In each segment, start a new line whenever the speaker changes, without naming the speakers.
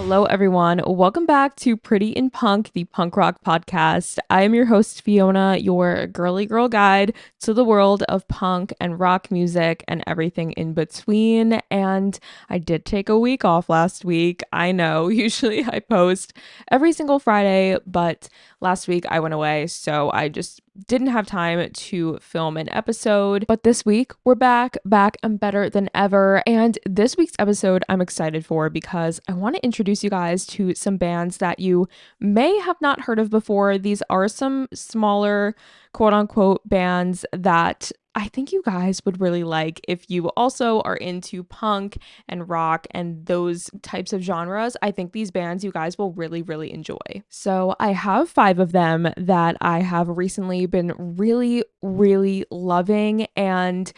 Hello, everyone. Welcome back to Pretty in Punk, the punk rock podcast. I am your host, Fiona, your girly girl guide to the world of punk and rock music and everything in between. And I did take a week off last week. I know, usually I post every single Friday, but last week I went away, so I just didn't have time to film an episode. But this week we're back and better than ever. And this week's episode I'm excited for because I want to introduce you guys to some bands that you may have not heard of before. These are some smaller quote unquote bands that I think you guys would really like if you also are into punk and rock and those types of genres. I think these bands you guys will really, really enjoy. So I have 5 of them that I have recently been really, really loving, and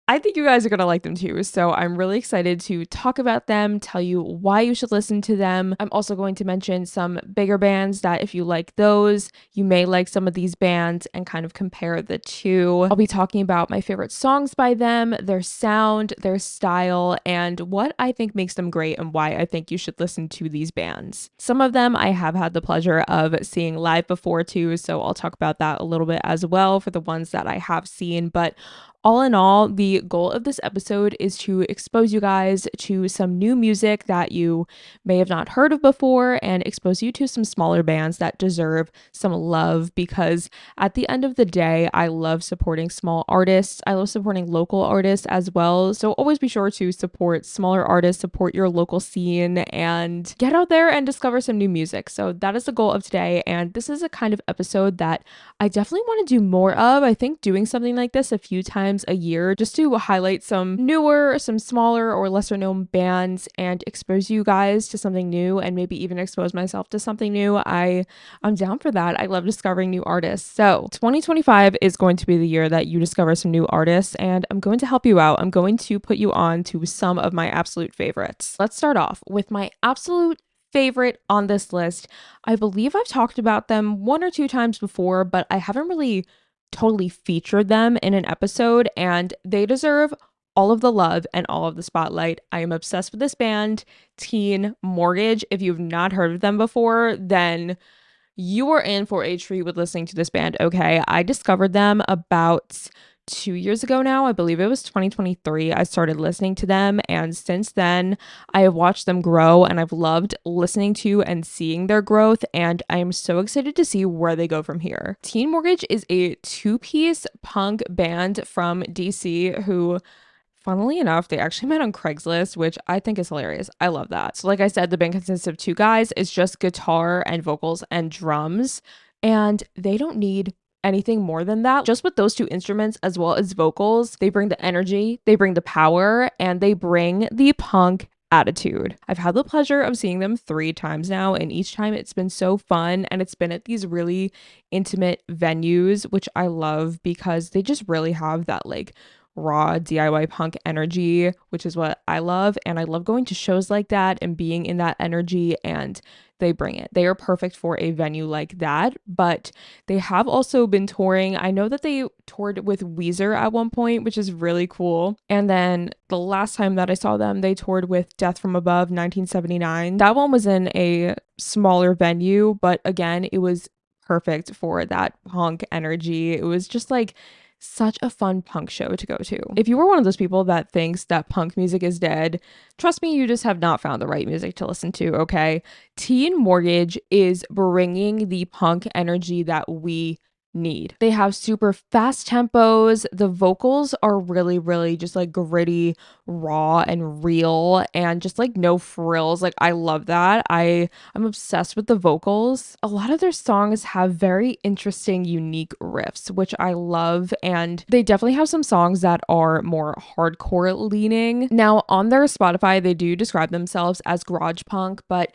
I think you guys are going to like them too. So I'm really excited to talk about them, tell you why you should listen to them. I'm also going to mention some bigger bands that if you like those, you may like some of these bands and kind of compare the two. I'll be talking about my favorite songs by them, their sound, their style, and what I think makes them great and why I think you should listen to these bands. Some of them I have had the pleasure of seeing live before too, so I'll talk about that a little bit as well for the ones that I have seen. But all in all, the goal of this episode is to expose you guys to some new music that you may have not heard of before and expose you to some smaller bands that deserve some love, because at the end of the day, I love supporting small artists. I love supporting local artists as well. So always be sure to support smaller artists, support your local scene, and get out there and discover some new music. So that is the goal of today. And this is a kind of episode that I definitely want to do more of. I think doing something like this a few times a year just to highlight some newer, some smaller or lesser known bands and expose you guys to something new, and maybe even expose myself to something new. I'm down for that. I love discovering new artists. So 2025 is going to be the year that you discover some new artists, and I'm going to help you out. I'm going to put you on to some of my absolute favorites. Let's start off with my absolute favorite on this list. I believe I've talked about them 1 or 2 times before, but I haven't really totally featured them in an episode, and they deserve all of the love and all of the spotlight. I am obsessed with this band, Teen Mortgage. If you've not heard of them before, then you are in for a treat with listening to this band. Okay, I discovered them about 2 years ago now. I believe it was 2023. I started listening to them, and since then I have watched them grow, and I've loved listening to and seeing their growth, and I am so excited to see where they go from here. Teen Mortgage is a 2-piece punk band from DC who, funnily enough, they actually met on Craigslist, which I think is hilarious. I love that. So like I said, the band consists of 2 guys. It's just guitar and vocals and drums, and they don't need anything more than that. Just with those 2 instruments as well as vocals, they bring the energy, they bring the power, and they bring the punk attitude. I've had the pleasure of seeing them 3 times now, and each time it's been so fun, and it's been at these really intimate venues, which I love because they just really have that like raw DIY punk energy, which is what I love. And I love going to shows like that and being in that energy, and they bring it. They are perfect for a venue like that. But they have also been touring. I know that they toured with Weezer at one point, which is really cool. And then the last time that I saw them, they toured with Death from Above 1979. That one was in a smaller venue, but again, it was perfect for that punk energy. It was just like such a fun punk show to go to. If you were one of those people that thinks that punk music is dead, trust me, you just have not found the right music to listen to, okay? Teen Mortgage is bringing the punk energy that we need. They have super fast tempos. The vocals are really, really just like gritty, raw, and real, and just like no frills. Like I love that. I'm obsessed with the vocals. A lot of their songs have very interesting, unique riffs, which I love, and they definitely have some songs that are more hardcore leaning. Now, on their Spotify, they do describe themselves as garage punk, but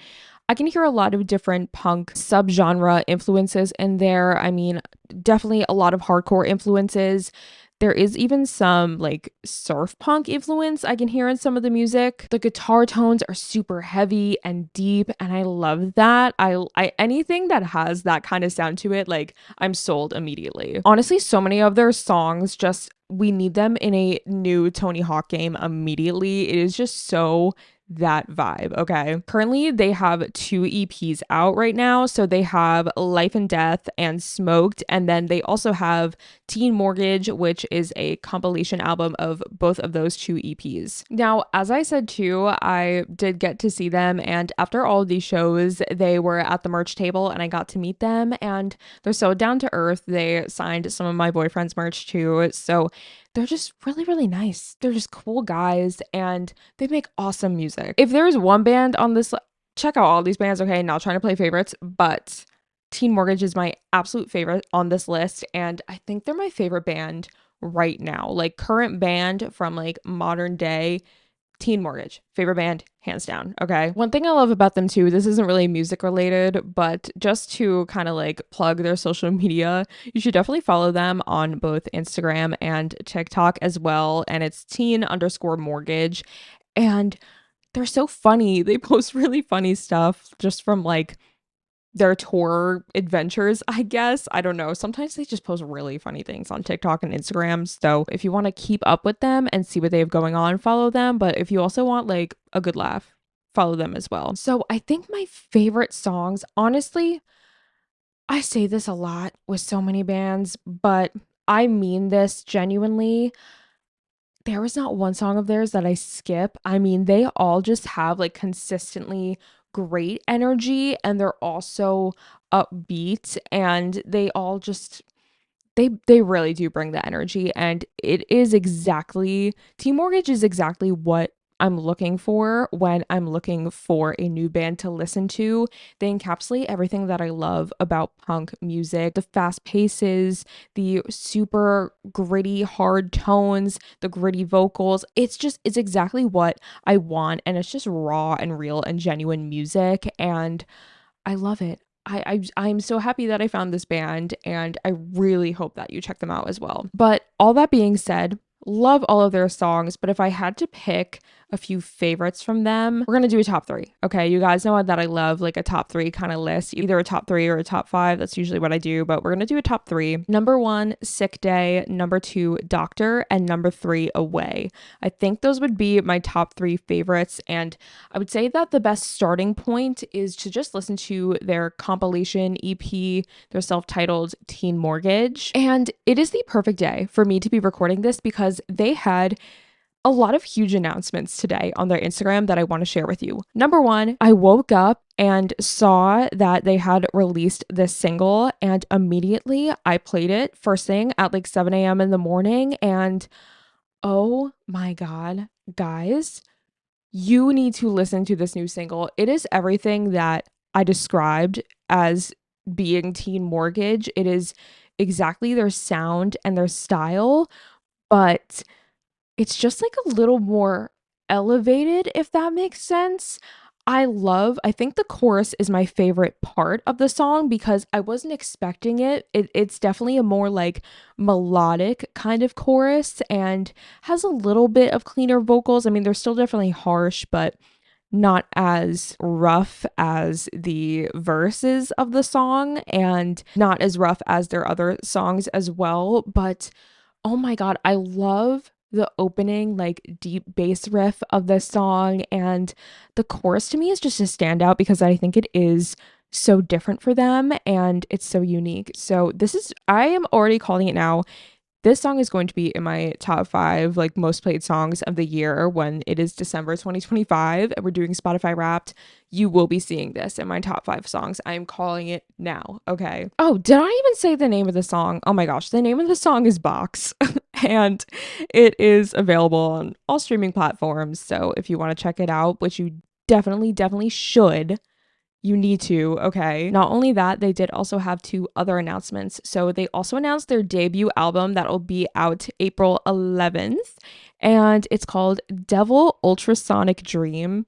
I can hear a lot of different punk subgenre influences in there. I mean, definitely a lot of hardcore influences. There is even some like surf punk influence I can hear in some of the music. The guitar tones are super heavy and deep, and I love that. I anything that has that kind of sound to it, like I'm sold immediately. Honestly, so many of their songs just we need them in a new Tony Hawk game immediately. It is just so that vibe, okay? Currently, they have 2 EPs out right now. So they have Life and Death and Smoked, and then they also have Teen Mortgage, which is a compilation album of both of those 2 EPs. Now, as I said too, I did get to see them, and after all of these shows, they were at the merch table and I got to meet them, and they're so down to earth. They signed some of my boyfriend's merch too. So they're just really, really nice. They're just cool guys and they make awesome music. If there's one band on this, check out all these bands, okay? Not trying to play favorites, but Teen Mortgage is my absolute favorite on this list. And I think they're my favorite band right now. Like current band from like modern day, Teen Mortgage, favorite band, hands down. Okay. One thing I love about them too, this isn't really music related, but just to kind of like plug their social media, you should definitely follow them on both Instagram and TikTok as well. And it's teen_mortgage. And they're so funny. They post really funny stuff just from like their tour adventures, I guess. I don't know. Sometimes they just post really funny things on TikTok and Instagram. So if you want to keep up with them and see what they have going on, follow them. But if you also want like a good laugh, follow them as well. So I think my favorite songs, honestly, I say this a lot with so many bands, but I mean this genuinely. There was not one song of theirs that I skip. I mean, they all just have like consistently great energy and they're also upbeat and they all just they really do bring the energy, and it is exactly Team Mortgage is exactly what I'm looking for when I'm looking for a new band to listen to. They encapsulate everything that I love about punk music, the fast paces, the super gritty hard tones, the gritty vocals. It's exactly what I want, and it's just raw and real and genuine music, and I love it. I'm so happy that I found this band, and I really hope that you check them out as well. But all that being said, love all of their songs, but if I had to pick a few favorites from them, we're gonna do a top three. Okay, you guys know that I love like a top three kind of list, either a top three or a top five. That's usually what I do, but we're gonna do a top three. Number one, Sick Day. Number two, Doctor. And number three, Away. I think those would be my top three favorites, and I would say that the best starting point is to just listen to their compilation EP, their self-titled Teen Mortgage. And it is the perfect day for me to be recording this because they had a lot of huge announcements today on their Instagram that I want to share with you. Number one, I woke up and saw that they had released this single, and immediately I played it first thing at like 7 a.m. in the morning. And oh my God, guys, you need to listen to this new single. It is everything that I described as being Teen Mortgage. It is exactly their sound and their style, but it's just like a little more elevated, if that makes sense. I think the chorus is my favorite part of the song because I wasn't expecting it. It's definitely a more like melodic kind of chorus and has a little bit of cleaner vocals. I mean, they're still definitely harsh, but not as rough as the verses of the song and not as rough as their other songs as well. But oh my God, I love the opening, like deep bass riff of the song. And the chorus to me is just a standout because I think it is so different for them and it's so unique. So I am already calling it now. This song is going to be in my top five, like most played songs of the year when it is December 2025 and we're doing Spotify Wrapped. You will be seeing this in my top five songs. I am calling it now. Okay. Oh, did I even say the name of the song? Oh my gosh. The name of the song is Box and it is available on all streaming platforms. So if you want to check it out, which you definitely should, you need to, okay? Not only that, they did also have two other announcements. So they also announced their debut album that will be out April 11th, and it's called Devil Ultrasonic Dream.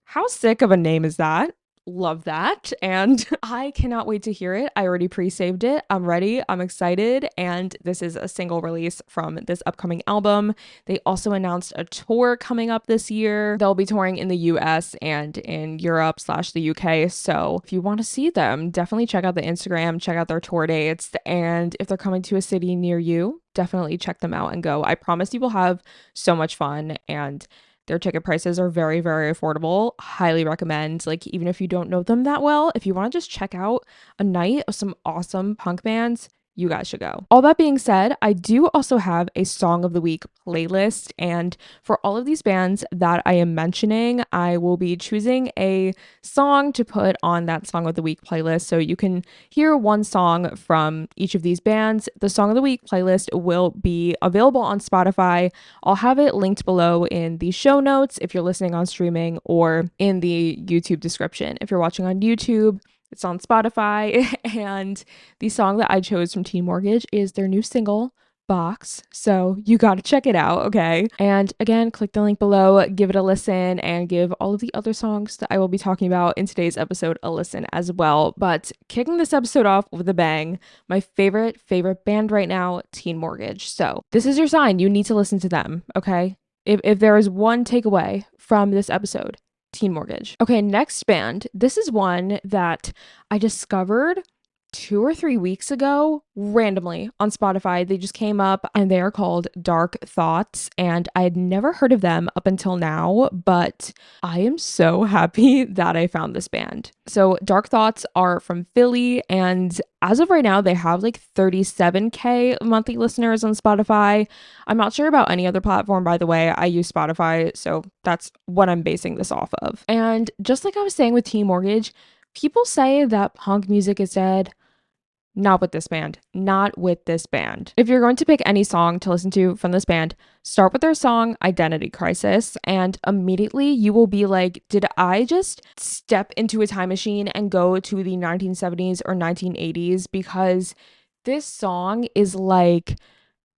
How sick of a name is that? Love that. And I cannot wait to hear it. I already pre-saved it. I'm ready. I'm excited. And this is a single release from this upcoming album. They also announced a tour coming up this year. They'll be touring in the US and in Europe/the UK. So if you want to see them, definitely check out the Instagram, check out their tour dates. And if they're coming to a city near you, definitely check them out and go. I promise you will have so much fun. And Their ticket prices are very, very affordable. Highly recommend. Like, even if you don't know them that well, if you want to just check out a night of some awesome punk bands, you guys should go. All that being said, I do also have a Song of the Week playlist. And for all of these bands that I am mentioning, I will be choosing a song to put on that Song of the Week playlist. So you can hear one song from each of these bands. The Song of the Week playlist will be available on Spotify. I'll have it linked below in the show notes if you're listening on streaming, or in the YouTube description if you're watching on YouTube. It's on Spotify. And the song that I chose from Teen Mortgage is their new single, Box. So you got to check it out, okay? And again, click the link below, give it a listen, and give all of the other songs that I will be talking about in today's episode a listen as well. But kicking this episode off with a bang, my favorite band right now, Teen Mortgage. So this is your sign. You need to listen to them, okay? If there is one takeaway from this episode, Teen Mortgage. Okay, next band. This is one that I discovered 2 or 3 weeks ago randomly on Spotify. They just came up and they are called Dark Thoughts, and I had never heard of them up until now, but I am so happy that I found this band. So Dark Thoughts are from Philly, and as of right now, they have like 37K monthly listeners on Spotify. I'm not sure about any other platform, by the way. I use Spotify, so that's what I'm basing this off of. And just like I was saying with Teen Mortgage, people say that punk music is dead. Not with this band. Not with this band. If you're going to pick any song to listen to from this band, start with their song Identity Crisis, and immediately you will be like, did I just step into a time machine and go to the 1970s or 1980s? Because this song is like,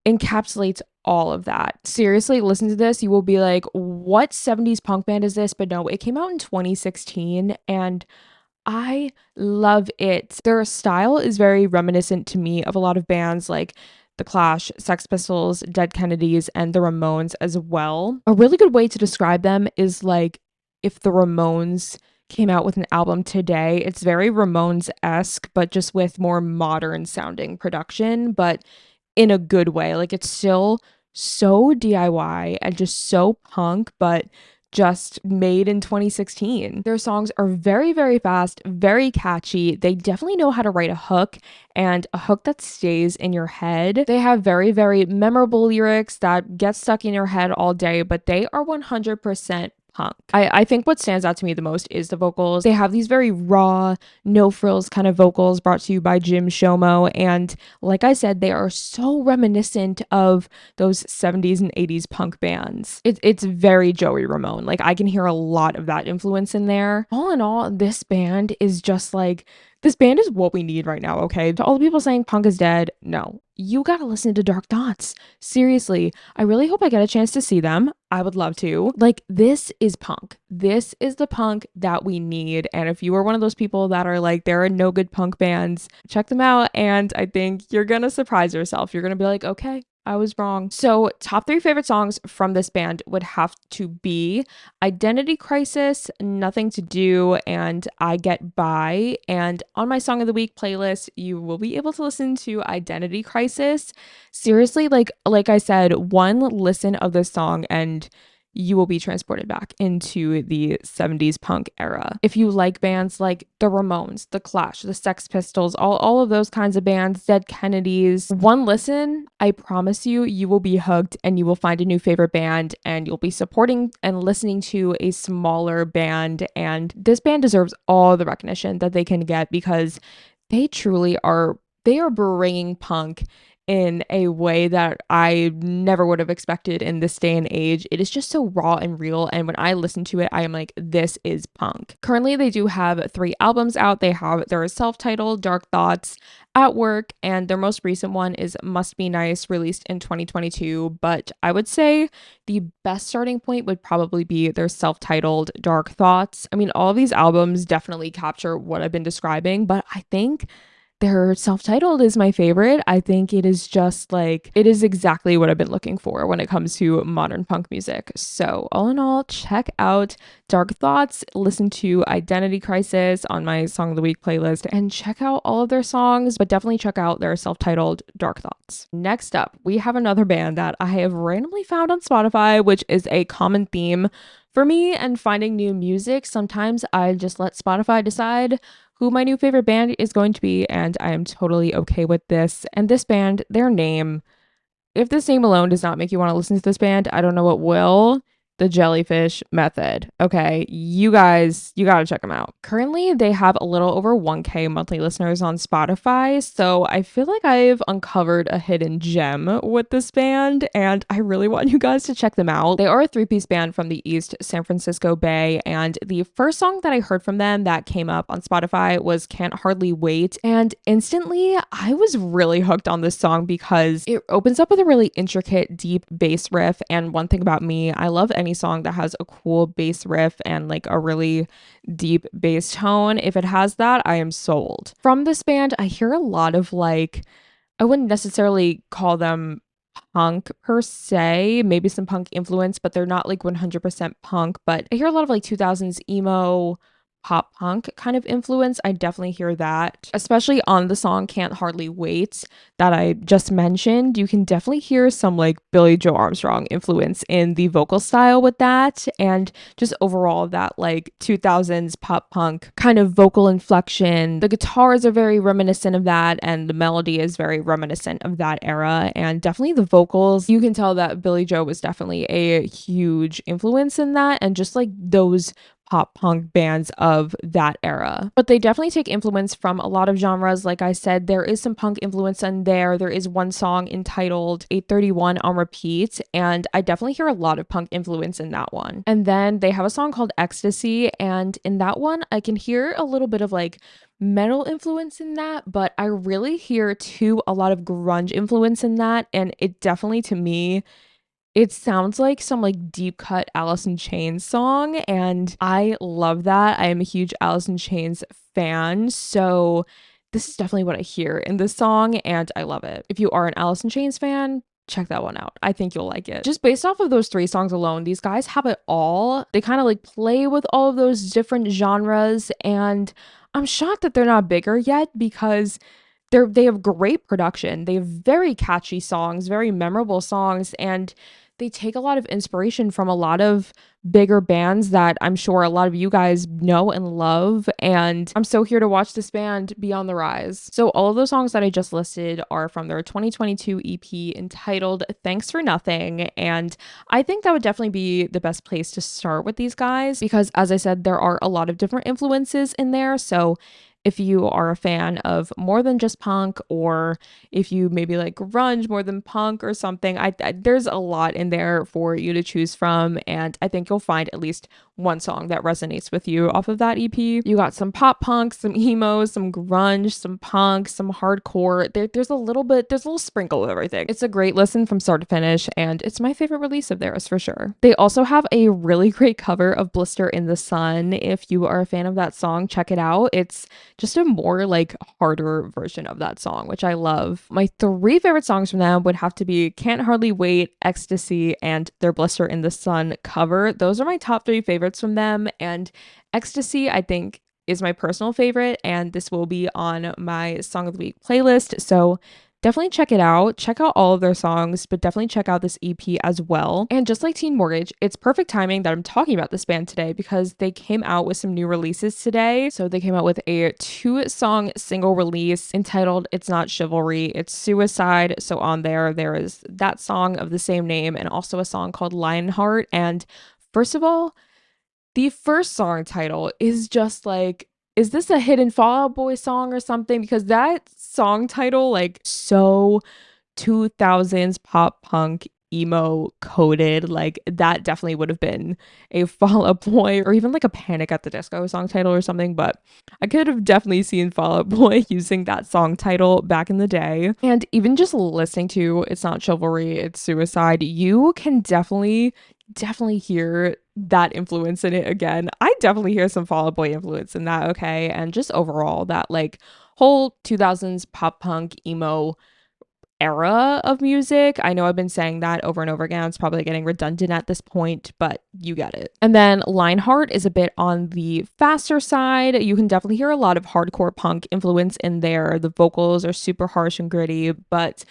encapsulates all of that. Seriously, listen to this. You will be like, what 70s punk band is this? But no, it came out in 2016, and I love it. Their style is very reminiscent to me of a lot of bands like The Clash, Sex Pistols, Dead Kennedys, and the Ramones as well. A really good way to describe them is like if the Ramones came out with an album today. It's very Ramones-esque, but just with more modern sounding production, but in a good way. Like, it's still so DIY and just so punk, but just made in 2016. Their songs are very, very fast, very catchy. They definitely know how to write a hook, and a hook that stays in your head. They have very, very memorable lyrics that get stuck in your head all day, but they are 100% punk. I think what stands out to me the most is the vocals. They have these very raw, no frills kind of vocals brought to you by Jim Shomo. And like I said, they are so reminiscent of those 70s and 80s punk bands. It's very Joey Ramone. Like, I can hear a lot of that influence in there. All in all, this band is just like, this band is what we need right now, okay? To all the people saying punk is dead, no. You gotta listen to Dark Thoughts. Seriously, I really hope I get a chance to see them. I would love to. Like, this is punk. This is the punk that we need. And if you are one of those people that are like, there are no good punk bands, check them out. And I think you're gonna surprise yourself. You're gonna be like, okay, I was wrong. So top 3 favorite songs from this band would have to be Identity Crisis, Nothing to Do, and I Get By. And on my Song of the Week playlist, you will be able to listen to Identity Crisis. Seriously, like I said, one listen of this song and you will be transported back into the 70s punk era. If you like bands like the Ramones, the Clash, the Sex Pistols, all of those kinds of bands, Dead Kennedys, one listen, I promise you, you will be hooked and you will find a new favorite band, and you'll be supporting and listening to a smaller band. And this band deserves all the recognition that they can get, because they truly are, they are bringing punk in a way that I never would have expected in this day and age. It is just so raw and real, and when I listen to it, I am like, this is punk. Currently, they do have 3 albums out. They have their self-titled Dark Thoughts, At Work, and their most recent one is Must Be Nice, released in 2022. But I would say the best starting point would probably be their self-titled Dark Thoughts. I mean, all of these albums definitely capture what I've been describing, but I think Their self-titled is my favorite. I think it is just like, it is exactly what I've been looking for when it comes to modern punk music. So all in all, check out Dark Thoughts, listen to Identity Crisis on my Song of the Week playlist, and check out all of their songs, but definitely check out their self-titled Dark Thoughts. Next up, we have another band that I have randomly found on Spotify, which is a common theme for me and finding new music. Sometimes I just let Spotify decide who my new favorite band is going to be, and I am totally okay with this. And this band, their name, if this name alone does not make you want to listen to this band, I don't know what will. The Jellyfish Method. Okay, you guys, you gotta check them out. Currently, they have a little over 1K monthly listeners on Spotify, so I feel like I've uncovered a hidden gem with this band, and I really want you guys to check them out. They are a three-piece band from the East San Francisco Bay, and the first song that I heard from them that came up on Spotify was Can't Hardly Wait, and instantly, I was really hooked on this song because it opens up with a really intricate, deep bass riff, and one thing about me, I love any song that has a cool bass riff and like a really deep bass tone. If it has that, I am sold. From this band, I hear a lot of like, I wouldn't necessarily call them punk per se, maybe some punk influence, but they're not like 100% punk. But I hear a lot of like 2000s emo, pop punk kind of influence. I definitely hear that, especially on the song Can't Hardly Wait that I just mentioned. You can definitely hear some like Billy Joe Armstrong influence in the vocal style with that, and just overall that like 2000s pop punk kind of vocal inflection. The guitars are very reminiscent of that, and the melody is very reminiscent of that era, and definitely the vocals, you can tell that Billy Joe was definitely a huge influence in that, and just like those pop punk bands of that era. But they definitely take influence from a lot of genres. Like I said, there is some punk influence in there. There is one song entitled 831 on repeat, and I definitely hear a lot of punk influence in that one. And then they have a song called Ecstasy, and in that one, I can hear a little bit of like metal influence in that, but I really hear too a lot of grunge influence in that, and it definitely, to me, it sounds like some like deep cut Alice in Chains song, and I love that. I am a huge Alice in Chains fan, so this is definitely what I hear in this song, and I love it. If you are an Alice in Chains fan, check that one out. I think you'll like it. Just based off of those three songs alone, these guys have it all. They kind of like play with all of those different genres, and I'm shocked that they're not bigger yet because they have great production. They have very catchy songs, very memorable songs, and they take a lot of inspiration from a lot of bigger bands that I'm sure a lot of you guys know and love. And I'm so here to watch this band be on the rise. So all of those songs that I just listed are from their 2022 EP entitled Thanks for Nothing. And I think that would definitely be the best place to start with these guys because, as I said, there are a lot of different influences in there. So if you are a fan of more than just punk, or if you maybe like grunge more than punk or something, there's a lot in there for you to choose from, and I think you'll find at least one song that resonates with you off of that EP. You got some pop punk, some emo, some grunge, some punk, some hardcore. There's a little sprinkle of everything. It's a great listen from start to finish, and it's my favorite release of theirs for sure. They also have a really great cover of Blister in the Sun. If you are a fan of that song, check it out. It's just a more like harder version of that song, which I love. My three favorite songs from them would have to be Can't Hardly Wait, Ecstasy, and their Blister in the Sun cover. Those are my top three favorites from them, and Ecstasy I think is my personal favorite, and this will be on my Song of the Week playlist, so definitely check it out. Check out all of their songs, but definitely check out this EP as well. And just like Teen Mortgage, it's perfect timing that I'm talking about this band today because they came out with some new releases today. So they came out with a 2-song single release entitled It's Not Chivalry, It's Suicide. So on there is that song of the same name and also a song called Lionheart. And first of all, the first song title is just like, is this a hidden Fall Out Boy song or something? Because that song title, like, so 2000s pop punk emo coded, like that definitely would have been a Fall Out Boy or even like a Panic at the Disco song title or something. But I could have definitely seen Fall Out Boy using that song title back in the day. And even just listening to It's Not Chivalry, It's Suicide, you can definitely definitely hear that influence in it again. I definitely hear some Fall Out Boy influence in that, okay? And just overall, that like whole 2000s pop punk emo era of music. I know I've been saying that over and over again. It's probably getting redundant at this point, but you get it. And then Lionheart is a bit on the faster side. You can definitely hear a lot of hardcore punk influence in there. The vocals are super harsh and gritty, but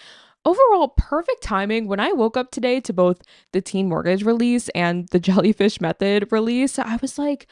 overall, perfect timing. When I woke up today to both the Teen Mortgage release and the Jellyfish Method release, I was like,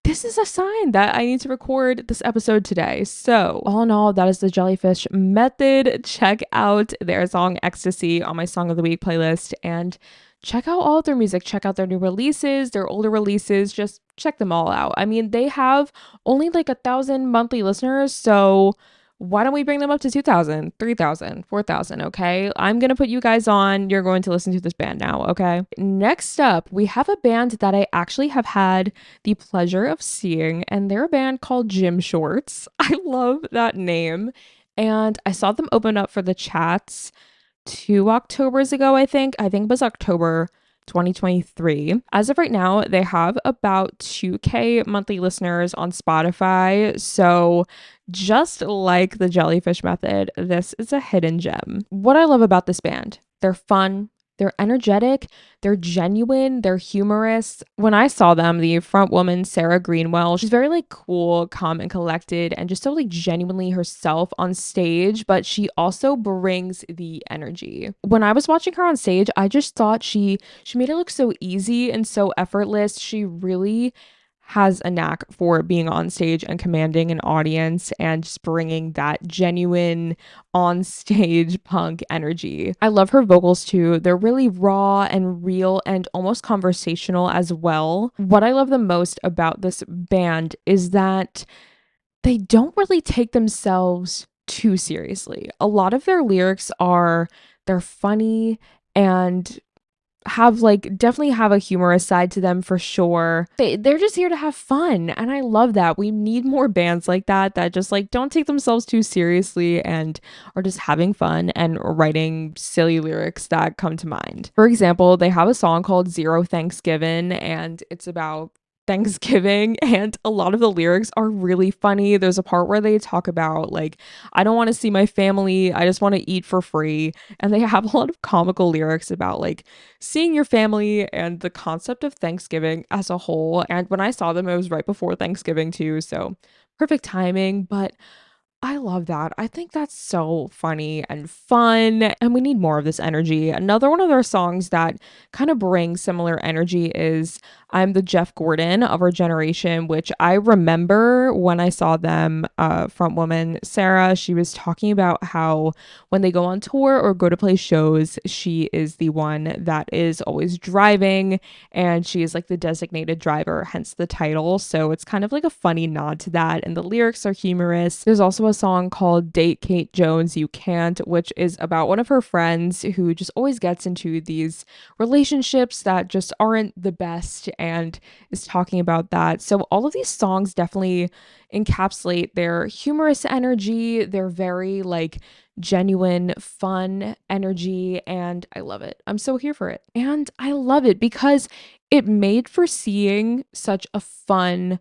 this is a sign that I need to record this episode today. So, all in all, that is the Jellyfish Method. Check out their song Ecstasy on my Song of the Week playlist and check out all of their music. Check out their new releases, their older releases. Just check them all out. I mean, they have only like 1,000 monthly listeners. So, why don't we bring them up to 2,000, 3,000, 4,000? Okay. I'm going to put you guys on. You're going to listen to this band now. Okay. Next up, we have a band that I actually have had the pleasure of seeing, and they're a band called Gymshorts. I love that name. And I saw them open up for the Chats 2 Octobers ago, I think. I think it was October 2023. As of right now, they have about 2K monthly listeners on Spotify. So, just like the Jellyfish Method, this is a hidden gem. What I love about this band, they're fun, they're energetic, they're genuine, they're humorous. When I saw them, the front woman, Sarah Greenwell, she's very like cool, calm, and collected, and just so like genuinely herself on stage, but she also brings the energy. When I was watching her on stage, I just thought she made it look so easy and so effortless. She really has a knack for being on stage and commanding an audience and just bringing that genuine on stage punk energy. I love her vocals too. They're really raw and real and almost conversational as well. What I love the most about this band is that they don't really take themselves too seriously. A lot of their lyrics they're funny and have like definitely have a humorous side to them for sure. They're just here to have fun, and I love that. We need more bands like that just like don't take themselves too seriously and are just having fun and writing silly lyrics that come to mind. For example, they have a song called Zero Thanksgiving, and it's about Thanksgiving, and a lot of the lyrics are really funny. There's a part where they talk about like, I don't want to see my family, I just want to eat for free. And they have a lot of comical lyrics about like seeing your family and the concept of Thanksgiving as a whole. And when I saw them, it was right before Thanksgiving too, so perfect timing. But I love that. I think that's so funny and fun, and we need more of this energy. Another one of their songs that kind of brings similar energy is I'm the Jeff Gordon of Our Generation, which I remember when I saw them, front woman Sarah, she was talking about how when they go on tour or go to play shows, she is the one that is always driving, and she is like the designated driver, hence the title. So it's kind of like a funny nod to that, and the lyrics are humorous. There's also a song called Date Kate Jones You Can't, which is about one of her friends who just always gets into these relationships that just aren't the best and is talking about that. So all of these songs definitely encapsulate their humorous energy. They're very like genuine, fun energy, and I love it. I'm so here for it. And I love it because it made for seeing such a fun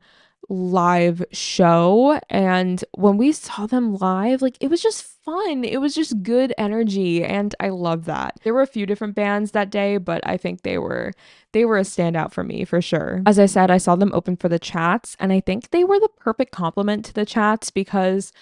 live show. And when we saw them live, like it was just fun. It was just good energy, and I love that. There were a few different bands that day, but I think they were a standout for me for sure. As I said, I saw them open for the Chats, and I think they were the perfect complement to the Chats because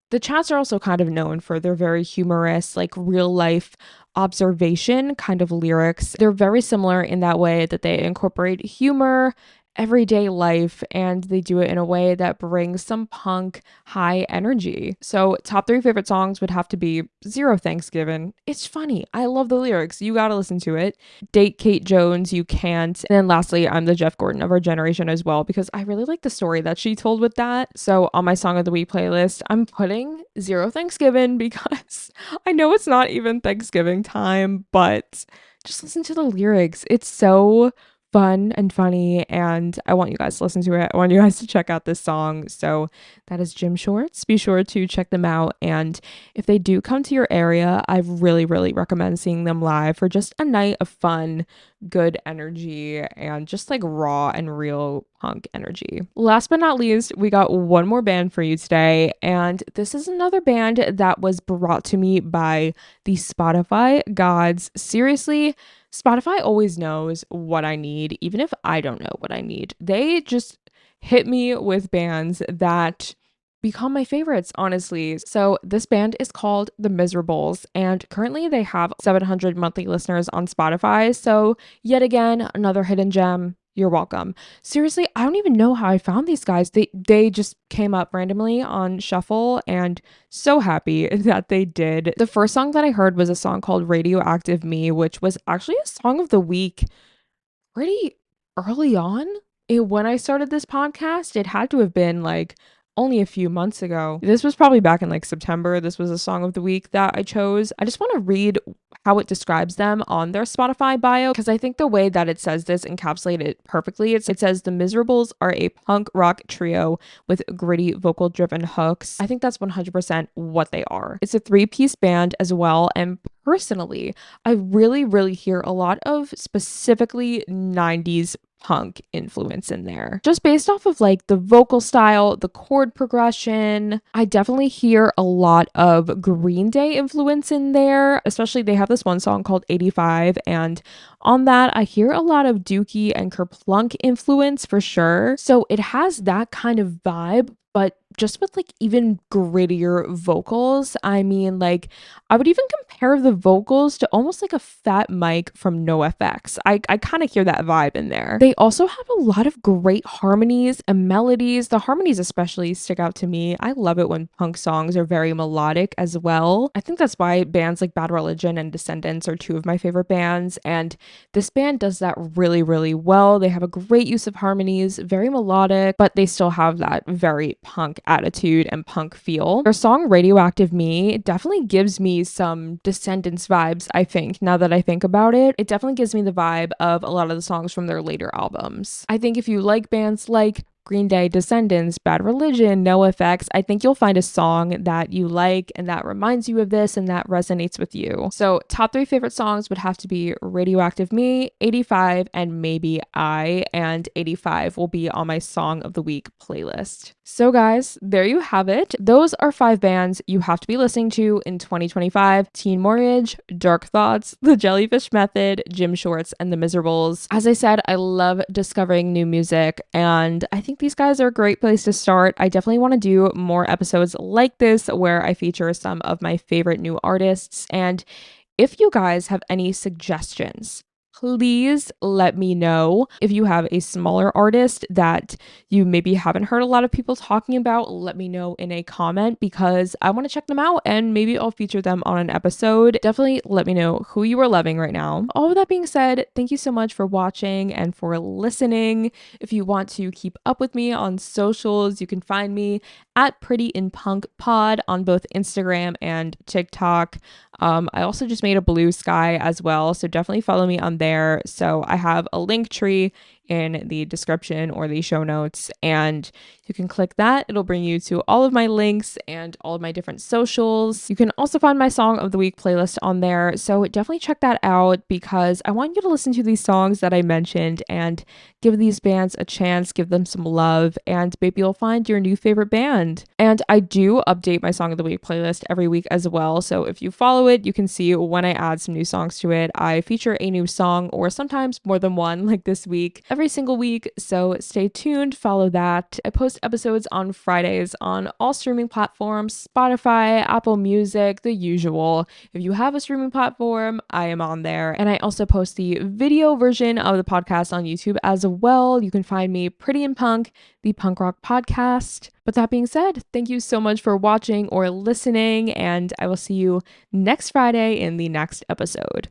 the Chats are also kind of known for their very humorous, like real life observation kind of lyrics. They're very similar in that way that they incorporate humor, everyday life, and they do it in a way that brings some punk high energy. So, top three favorite songs would have to be Zero Thanksgiving. It's funny. I love the lyrics. You gotta listen to it. Date Kate Jones, You Can't. And then lastly, I'm the Jeff Gordon of Our Generation as well, because I really like the story that she told with that. So, on my Song of the Week playlist, I'm putting Zero Thanksgiving because I know it's not even Thanksgiving time, but just listen to the lyrics. It's so fun and funny, and I want you guys to listen to it. I want you guys to check out this song. So that is Gymshorts. Be sure to check them out, and if they do come to your area, I really recommend seeing them live for just a night of fun, good energy, and just like raw and real punk energy. Last but not least, we got one more band for you today, and this is another band that was brought to me by the Spotify gods. Seriously, Spotify always knows what I need, even if I don't know what I need. They just hit me with bands that become my favorites, honestly. So this band is called the Mizzerables, and currently they have 700 monthly listeners on Spotify. So yet again, another hidden gem. You're welcome. Seriously, I don't even know how I found these guys. They just came up randomly on Shuffle, and so happy that they did. The first song that I heard was a song called Radioactive Me, which was actually a song of the week pretty early on. When I started this podcast, it had to have been like only a few months ago. This was probably back in like September. This was a song of the week that I chose. I just want to read how it describes them on their Spotify bio, because I think the way that it says this encapsulates it perfectly. It says the Mizzerables are a punk rock trio with gritty vocal driven hooks. I think that's 100% what they are. It's a 3-piece band as well, and personally, I really hear a lot of specifically 90s punk influence in there. Just based off of like the vocal style, the chord progression, I definitely hear a lot of Green Day influence in there. Especially they have this one song called 85, and on that I hear a lot of Dookie and Kerplunk influence for sure. So it has that kind of vibe, but just with like even grittier vocals. I mean, like I would even compare the vocals to almost like a Fat Mike from NoFX. I kind of hear that vibe in there. They also have a lot of great harmonies and melodies. The harmonies especially stick out to me. I love it when punk songs are very melodic as well. I think that's why bands like Bad Religion and Descendants are two of my favorite bands, and this band does that really well. They have a great use of harmonies, very melodic, but they still have that very punk attitude and punk feel. Their song Radioactive Me definitely gives me some Descendants vibes, I think, now that I think about it. It definitely gives me the vibe of a lot of the songs from their later albums. I think if you like bands like Green Day, Descendants, Bad Religion, NoFX, I think you'll find a song that you like and that reminds you of this and that resonates with you. So top 3 favorite songs would have to be Radioactive Me, 85, and Maybe I, and 85 will be on my Song of the Week playlist. So guys, there you have it. Those are 5 bands you have to be listening to in 2025. Teen Mortgage, Dark Thoughts, The Jellyfish Method, Gymshorts, and The Mizzerables. As I said, I love discovering new music, and I think these guys are a great place to start. I definitely want to do more episodes like this where I feature some of my favorite new artists. And if you guys have any suggestions, please let me know. If you have a smaller artist that you maybe haven't heard a lot of people talking about, let me know in a comment, because I want to check them out and maybe I'll feature them on an episode. Definitely let me know who you are loving right now. All of that being said, thank you so much for watching and for listening. If you want to keep up with me on socials, you can find me at Pretty in Punk Pod on both Instagram and TikTok. I also just made a Blue Sky as well, so definitely follow me on there. So I have a link tree in the description or the show notes, and you can click that. It'll bring you to all of my links and all of my different socials. You can also find my Song of the Week playlist on there, so definitely check that out, because I want you to listen to these songs that I mentioned and give these bands a chance, give them some love, and maybe you'll find your new favorite band. And I do update my Song of the Week playlist every week as well, so if you follow it, you can see when I add some new songs to it. I feature a new song, or sometimes more than one, like this week, every single week, so stay tuned, follow that. I post episodes on Fridays on all streaming platforms, Spotify, Apple Music, the usual. If you have a streaming platform, I am on there. And I also post the video version of the podcast on YouTube as well. You can find me Pretty in Punk, the punk rock podcast. But that being said, thank you so much for watching or listening, and I will see you next Friday in the next episode.